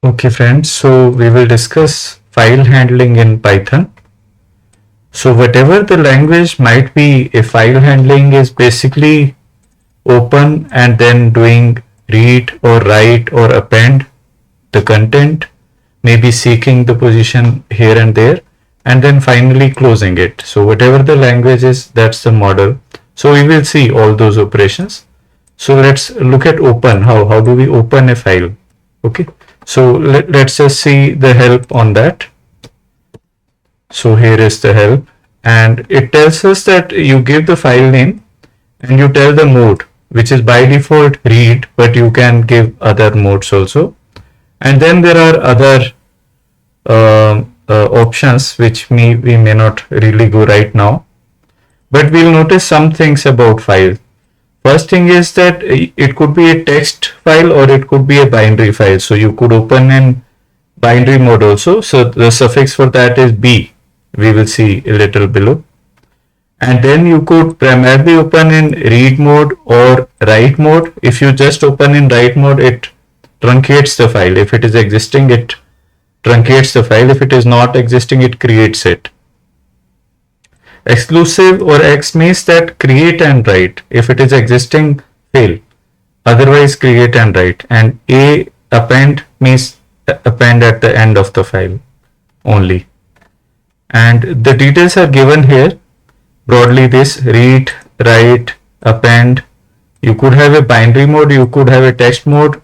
Okay friends, so we will discuss file handling in Python. So whatever the language might be, a file handling is basically open and then doing read or write or append the content, maybe seeking the position here and there, and then finally closing it. So whatever the language is, that's the model. So we will see all those operations. So let's look at open. How do we open a file? Okay. So let's just see the help on that. So here is the help, and it tells us that you give the file name and you tell the mode, which is by default read, but you can give other modes also. And then there are other options which we may not really go right now, but we'll notice some things about file. First thing is that it could be a text file or it could be a binary file. So you could open in binary mode also. So the suffix for that is B. We will see a little below. And then you could primarily open in read mode or write mode. If you just open in write mode, it truncates the file. If it is existing, it truncates the file. If it is not existing, it creates it. Exclusive or X means that create and write. If it is existing, fail. Otherwise, create and write. And A append means append at the end of the file only. And the details are given here. Broadly this read, write, append. You could have a binary mode, you could have a text mode.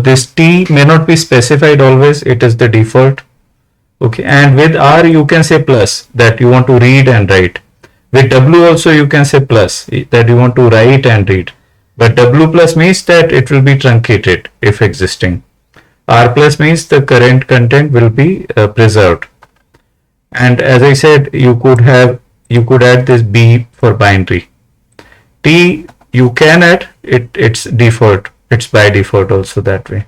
This T may not be specified always, it is the default. Okay, and with R you can say plus, that you want to read and write. With W also you can say plus, that you want to write and read. But W plus means that it will be truncated if existing. R plus means the current content will be preserved. And as I said, you could add this B for binary. T you can add it, it's default, it's by default also that way.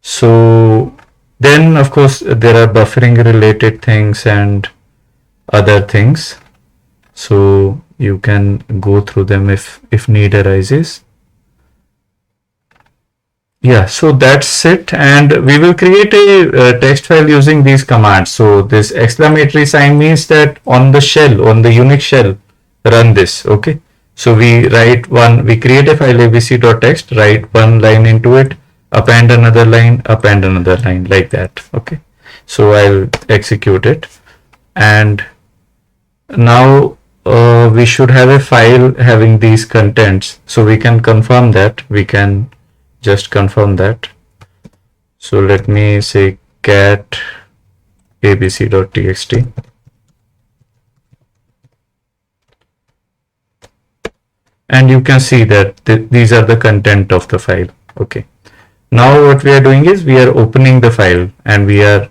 So then of course there are buffering related things and other things. So you can go through them if need arises. Yeah, so that's it, and we will create a text file using these commands. So this exclamatory sign means that on the shell, on the Unix shell, run this. Okay, so we create a file abc.txt, write one line into it, append another line like that. Okay, so I'll execute it, and now we should have a file having these contents. So we can confirm that, we can just confirm that. So let me say cat abc.txt, and you can see that these are the content of the file. Okay, now what we are doing is we are opening the file and we are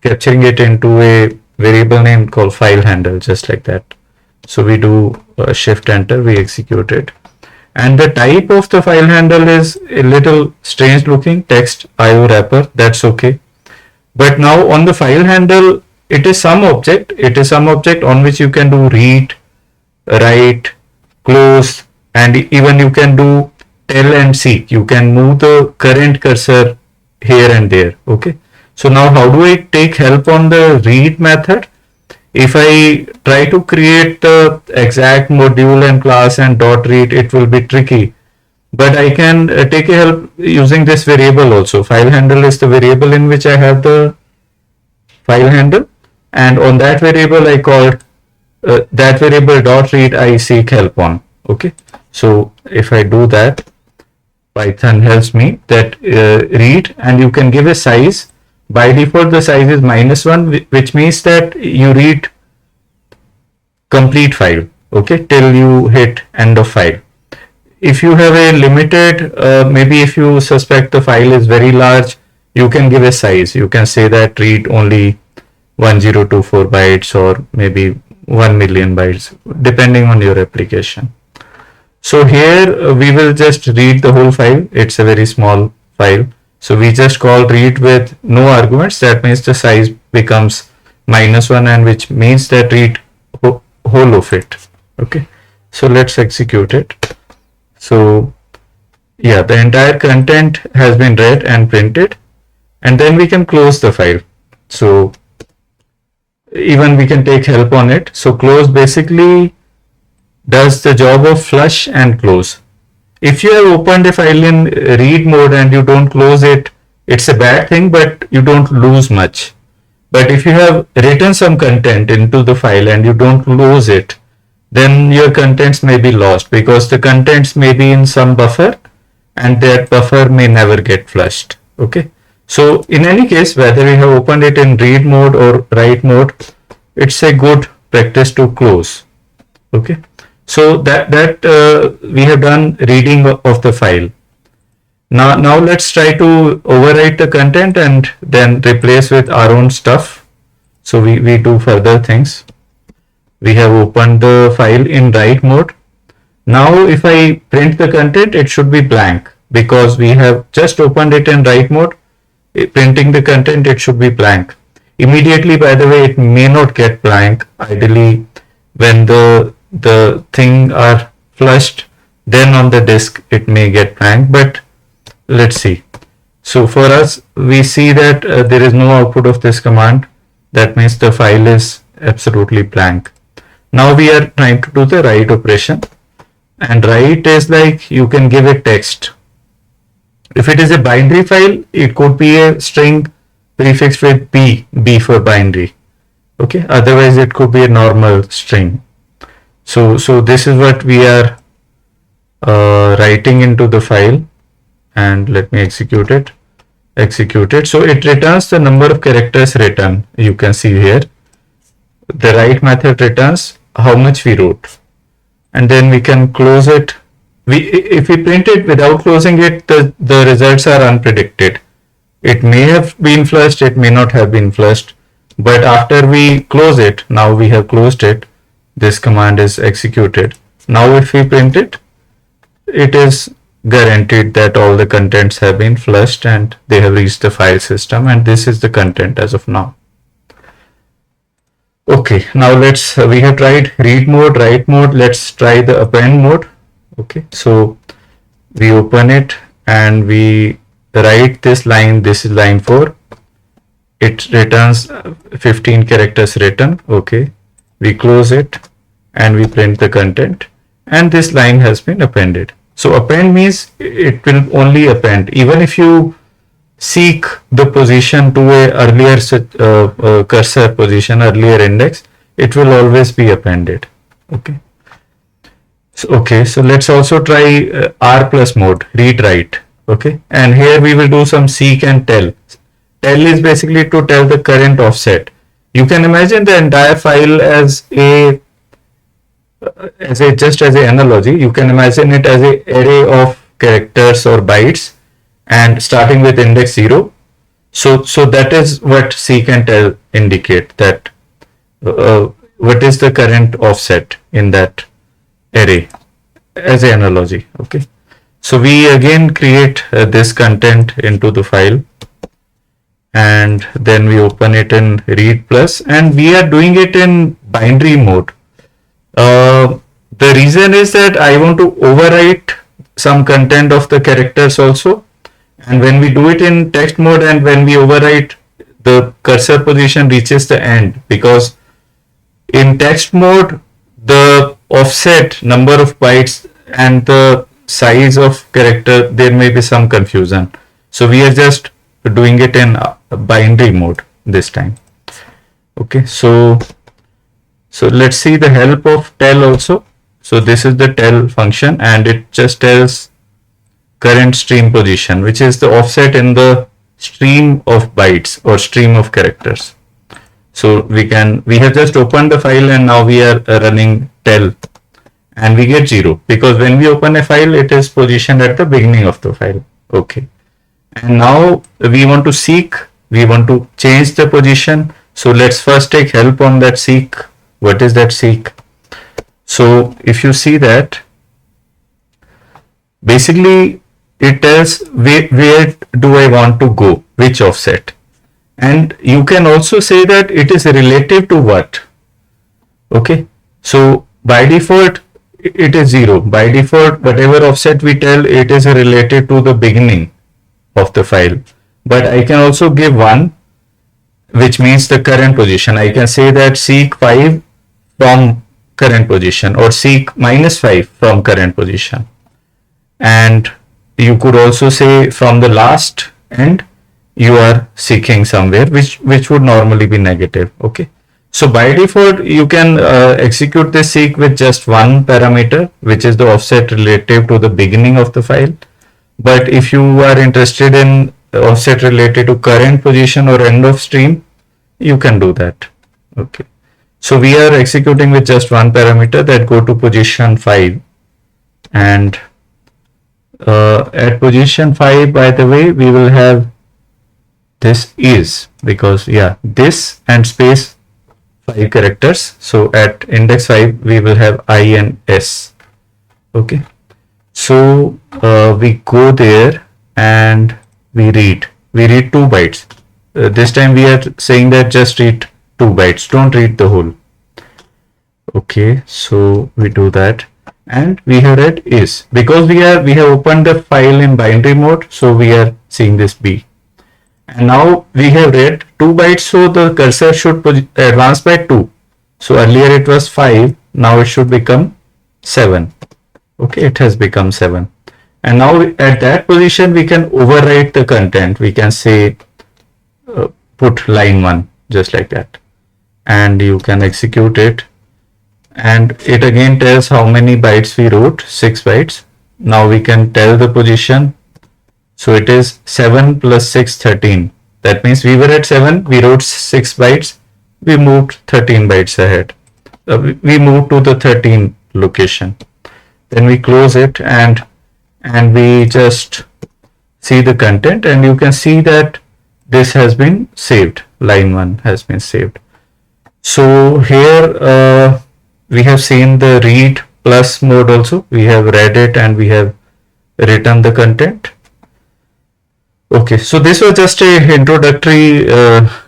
capturing it into a variable name called file handle, just like that. So we do shift enter, we execute it. And the type of the file handle is a little strange looking, text IO wrapper, that's okay. But now on the file handle, it is some object on which you can do read, write, close, and even you can do tell and seek. You can move the current cursor here and there. Okay. So now how do I take help on the read method? If I try to create the exact module and class and .read, it will be tricky. But I can take a help using this variable also. File handle is the variable in which I have the file handle, and on that variable I call that variable .read I seek help on. Okay, so if I do that, Python helps me that read, and you can give a size. By default the size is -1, which means that you read complete file, okay, till you hit end of file. If you have a limited, maybe if you suspect the file is very large, you can give a size. You can say that read only 1024 bytes or maybe 1 million bytes, depending on your application. So here we will just read the whole file. It's a very small file. So we just call read with no arguments. That means the size becomes -1, and which means that read whole of it. Okay. So let's execute it. So Yeah, the entire content has been read and printed, and then we can close the file. So even we can take help on it. So close basically does the job of flush and close. If you have opened a file in read mode and you don't close it, it's a bad thing, but you don't lose much. But if you have written some content into the file and you don't close it, then your contents may be lost because the contents may be in some buffer and that buffer may never get flushed. Okay. So in any case, whether you have opened it in read mode or write mode, it's a good practice to close. Okay. So that we have done reading of the file. Now let's try to overwrite the content and then replace with our own stuff. So we do further things. We have opened the file in write mode. Now if I print the content, it should be blank because we have just opened it in write mode. Printing the content, it should be blank. Immediately, by the way, it may not get blank. Ideally, when the thing are flushed, then on the disk it may get blank, but let's see. So for us, we see that there is no output of this command. That means the file is absolutely blank. Now we are trying to do the write operation, and write is like you can give it text. If it is a binary file, it could be a string prefixed with B for binary. Okay, otherwise it could be a normal string. So this is what we are writing into the file, and let me execute it. So it returns the number of characters written. You can see here the write method returns how much we wrote, and then we can close it. If we print it without closing it, the results are unpredicted. It may have been flushed, it may not have been flushed, but after we close it, now we have closed it, this command is executed. Now if we print it, it is guaranteed that all the contents have been flushed and they have reached the file system, and this is the content as of now. Okay, now we have tried read mode, write mode, let's try the append mode. Okay, so we open it and we write this line, this is line 4. It returns 15 characters written. Okay, we close it and we print the content, and this line has been appended. So append means it will only append. Even if you seek the position to a earlier cursor position, earlier index, it will always be appended. Okay. So let's also try R plus mode, read write. Okay, and here we will do some seek and tell. Tell is basically to tell the current offset. You can imagine the entire file as an analogy. You can imagine it as an array of characters or bytes, and starting with index 0. So that is what seek and tell indicate, that what is the current offset in that array as an analogy. Okay, so we again create this content into the file, and then we open it in read plus, and we are doing it in binary mode. The reason is that I want to overwrite some content of the characters also, and when we do it in text mode and when we overwrite, the cursor position reaches the end, because in text mode the offset number of bytes and the size of character, there may be some confusion. So we are just doing it in binary mode this time. Okay, so let's see the help of tell also. So this is the tell function, and it just tells current stream position, which is the offset in the stream of bytes or stream of characters. So we have just opened the file and now we are running tell, and we get 0 because when we open a file, it is positioned at the beginning of the file. Okay, and now we want to seek, we want to change the position. So let's first take help on that seek. What is that seek? So if you see that, basically it tells where do I want to go, which offset. And you can also say that it is relative to what. Okay, so by default it is 0. By default, whatever offset we tell, it is related to the beginning of the file. But I can also give 1, which means the current position. I can say that seek 5 from current position, or seek -5 from current position. And you could also say from the last end you are seeking somewhere, which would normally be negative. Okay. So by default, you can execute this seek with just one parameter, which is the offset relative to the beginning of the file. But if you are interested in offset related to current position or end of stream, you can do that. Okay. So we are executing with just one parameter, that go to position 5. And at position 5, by the way, we will have this is, because yeah, this and space 5 characters. So at index 5 we will have I and S. Okay. So we go there and we read 2 bytes. This time we are saying that just read 2 bytes, don't read the whole. Okay, so we do that, and we have read is, because we have opened the file in binary mode, so we are seeing this B. And now we have read 2 bytes, so the cursor should advance by 2. So earlier it was 5, now it should become 7. Okay, it has become 7. And now at that position we can overwrite the content. We can say put line 1, just like that. And you can execute it. And it again tells how many bytes we wrote, 6 bytes. Now we can tell the position. So it is 7 plus 6, 13. That means we were at 7, we wrote 6 bytes, we moved 13 bytes ahead. We moved to the 13 location. Then we close it and we just see the content, and you can see that this has been saved. Line 1 has been saved. So here we have seen the read plus mode also. We have read it and we have written the content. Okay, so this was just a introductory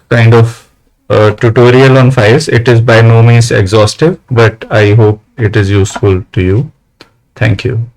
kind of tutorial on files. It is by no means exhaustive, but I hope it is useful to you. Thank you.